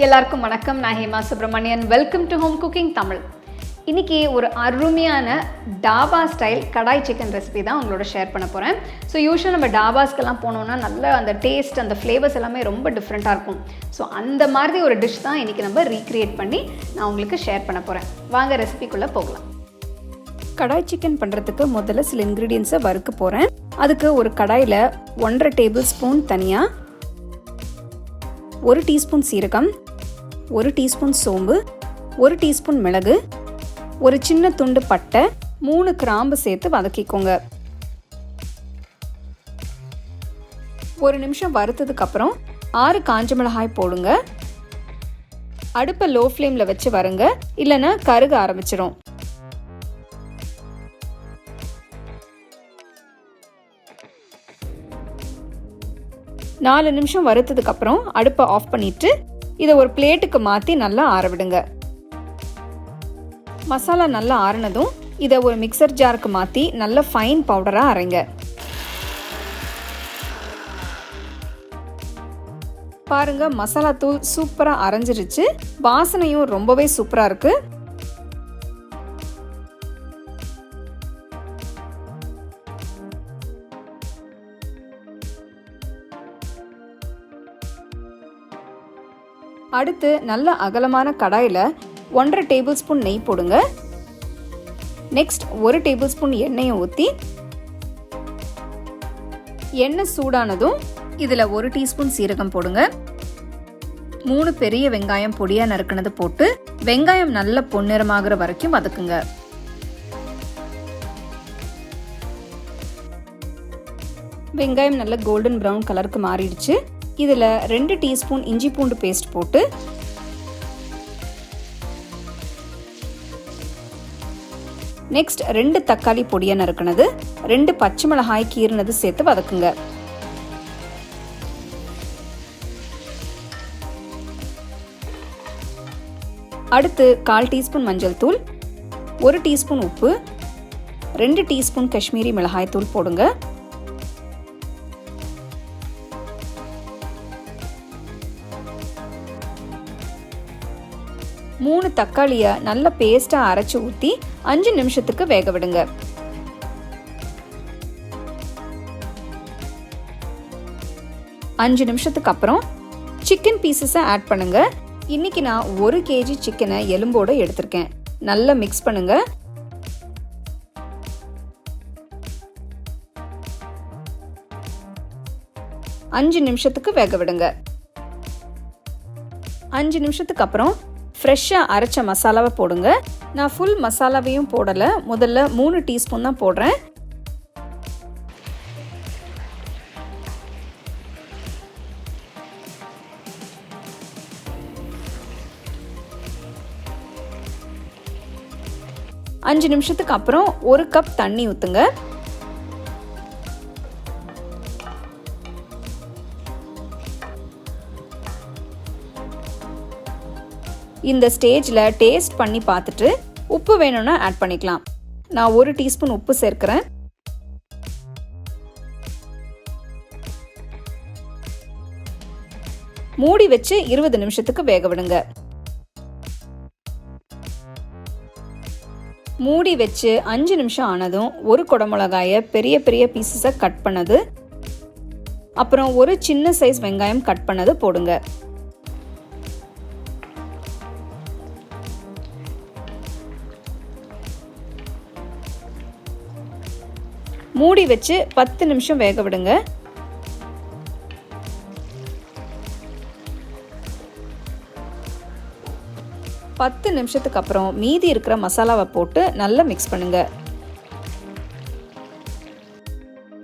எல்லாருக்கும் வணக்கம். நான் Hema Subramanian. Welcome to home cooking Tamil. இன்றைக்கி ஒரு அருமையான டாபா ஸ்டைல் கடாய் சிக்கன் ரெசிபி தான் உங்களோட ஷேர் பண்ண போகிறேன். ஸோ யூஸ்வலாக நம்ம டாபாஸ்க்கெல்லாம் போனோம்னா நல்ல அந்த டேஸ்ட், அந்த ஃப்ளேவர்ஸ் எல்லாமே ரொம்ப டிஃப்ரெண்ட்டாக இருக்கும். ஸோ அந்த மாதிரி ஒரு டிஷ் தான் இன்றைக்கி நம்ம ரீக்ரியேட் பண்ணி நான் உங்களுக்கு ஷேர் பண்ண போகிறேன். வாங்க ரெசிபிக்குள்ளே போகலாம். கடாய் சிக்கன் பண்ணுறதுக்கு முதல்ல சில இன்க்ரீடியன்ஸை வறுக்க போகிறேன். அதுக்கு ஒரு கடாயில் 1.5 டேபிள் ஸ்பூன் தனியாக, 1 டீஸ்பூன் சீரகம், 1 டீஸ்பூன் சோம்பு, 1 டீஸ்பூன் மிளகு, ஒரு சின்ன துண்டு பட்டை, 3 கிராம்பு சேர்த்து வதக்கிக்கோங்க. 1 நிமிஷம் வறுத்ததுக்கப்புறம் 6 காஞ்ச மிளகாய் போடுங்க. அடுப்பை லோ ஃப்ளேமில் வச்சு வறுங்க, இல்லைன்னா கருக ஆரம்பிச்சிடும். நாலு நிமிஷம் வறுத்ததுக்கப்புறம் அடுப்பை ஆஃப் பண்ணிவிட்டு இதை ஒரு பிளேட்டுக்கு மாற்றி நல்லா ஆற விடுங்க. மசாலா நல்லா ஆறினதும் இதை ஒரு மிக்சர் ஜாருக்கு மாற்றி நல்ல ஃபைன் பவுடராக அரைங்க. பாருங்க, மசாலா தூள் சூப்பராக அரைஞ்சிருச்சு. வாசனையும் ரொம்பவே சூப்பராக இருக்கு. அடுத்து நல்ல அகலமான கடாயில் 1.5 டேபிள் ஸ்பூன் நெய் போடுங்க. நெக்ஸ்ட் 1 டேபிள் ஸ்பூன் எண்ணெயை ஊற்றி, எண்ணெய் சூடானதும் இதில் 1 டீஸ்பூன் சீரகம் போடுங்க. 3 பெரிய வெங்காயம் பொடியாக நறுக்கினது போட்டு வெங்காயம் நல்ல பொன்னிறமாகிற வரைக்கும் வதக்குங்க. வெங்காயம் நல்ல கோல்டன் ப்ரௌன் கலருக்கு மாறிடுச்சு. இதில் 2 டீஸ்பூன் இஞ்சி பூண்டு பேஸ்ட் போட்டு, நெக்ஸ்ட் 2 தக்காளி பொடியாக நறுக்கினது, 2 பச்சை மிளகாய் கீறினது சேர்த்து வதக்குங்க. அடுத்து 1/4 டீஸ்பூன் மஞ்சள் தூள், 1 டீஸ்பூன் உப்பு, 2 டீஸ்பூன் காஷ்மீரி மிளகாய் தூள் போடுங்க. மூணு தக்காளியை நல்ல பேஸ்டா அரைச்சு ஊற்றி 5 நிமிஷத்துக்கு வேக விடுங்க. அஞ்சு நிமிஷத்துக்கு அப்புறம் சிக்கன் பீசஸை ஆட் பண்ணுங்க. இன்னைக்கு நான் 1 kg சிக்கனை எலும்போட எடுத்திருக்கேன். நல்லா மிக்ஸ் பண்ணுங்க. அஞ்சு நிமிஷத்துக்கு வேக விடுங்க. 5 நிமிஷத்துக்கு அப்புறம் ஃப்ரெஷ்ஷாக அரைச்ச மசாலாவை போடுங்க. நான் ஃபுல் மசாலாவையும் போடலை, முதல்ல 3 டீஸ்பூன் தான் போடுறேன். அஞ்சு நிமிஷத்துக்கு அப்புறம் 1 கப் தண்ணி ஊற்றுங்க. இந்த ஸ்டேஜில் டேஸ்ட் பண்ணி பார்த்துட்டு உப்பு வேணும்னா ஆட் பண்ணிக்கலாம். நான் 1 டீஸ்பூன் உப்பு சேர்க்கிறேன். மூடி வச்சு 20 நிமிஷத்துக்கு வேக விடுங்க. மூடி வச்சு 5 நிமிஷம் ஆனதும் 1 குடமிளகாயை பெரிய பெரிய பீசஸை கட் பண்ணது, அப்புறம் 1 சின்ன சைஸ் வெங்காயம் கட் பண்ணது போடுங்க. மூடி வச்சு 10 நிமிஷம் வேக விடுங்க. பத்து நிமிஷத்துக்கு அப்புறம் மீதி இருக்கிற மசாலாவை போட்டு நல்லா மிக்ஸ் பண்ணுங்க.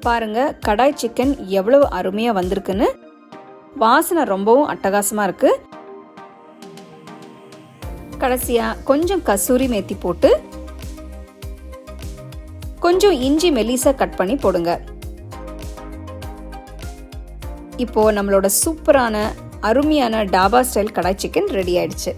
பாருங்க, கடாய் சிக்கன் எவ்வளவு அருமையா வந்திருக்குன்னு. வாசனை ரொம்பவும் அட்டகாசமா இருக்கு. கடைசியா கொஞ்சம் கசூரி மேத்தி போட்டு கொஞ்சம் இஞ்சி மெல்லிசா கட் பண்ணி போடுங்க. இப்போ நம்மளோட சூப்பரான அருமையான டாபா ஸ்டைல் கடாய் சிக்கன் ரெடி ஆயிடுச்சு.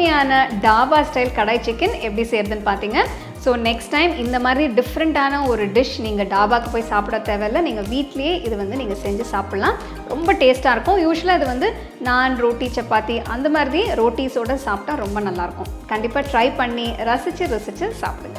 அருமையான டாபா ஸ்டைல் கடாய் சிக்கன் எப்படி செய்யறதுன்னு பார்த்தீங்க. ஸோ நெக்ஸ்ட் டைம் இந்த மாதிரி டிஃப்ரெண்ட்டான ஒரு டிஷ் நீங்கள் டாபாக்கு போய் சாப்பிட தேவையில்லை, நீங்கள் வீட்லேயே இது வந்து நீங்கள் செஞ்சு சாப்பிட்லாம். ரொம்ப டேஸ்ட்டாக இருக்கும். யூஸ்வலாக இது வந்து நான், ரோட்டி, சப்பாத்தி அந்த மாதிரி ரோட்டிஸோடு சாப்பிட்டா ரொம்ப நல்லாயிருக்கும். கண்டிப்பாக ட்ரை பண்ணி ரசித்து சாப்பிடுங்க.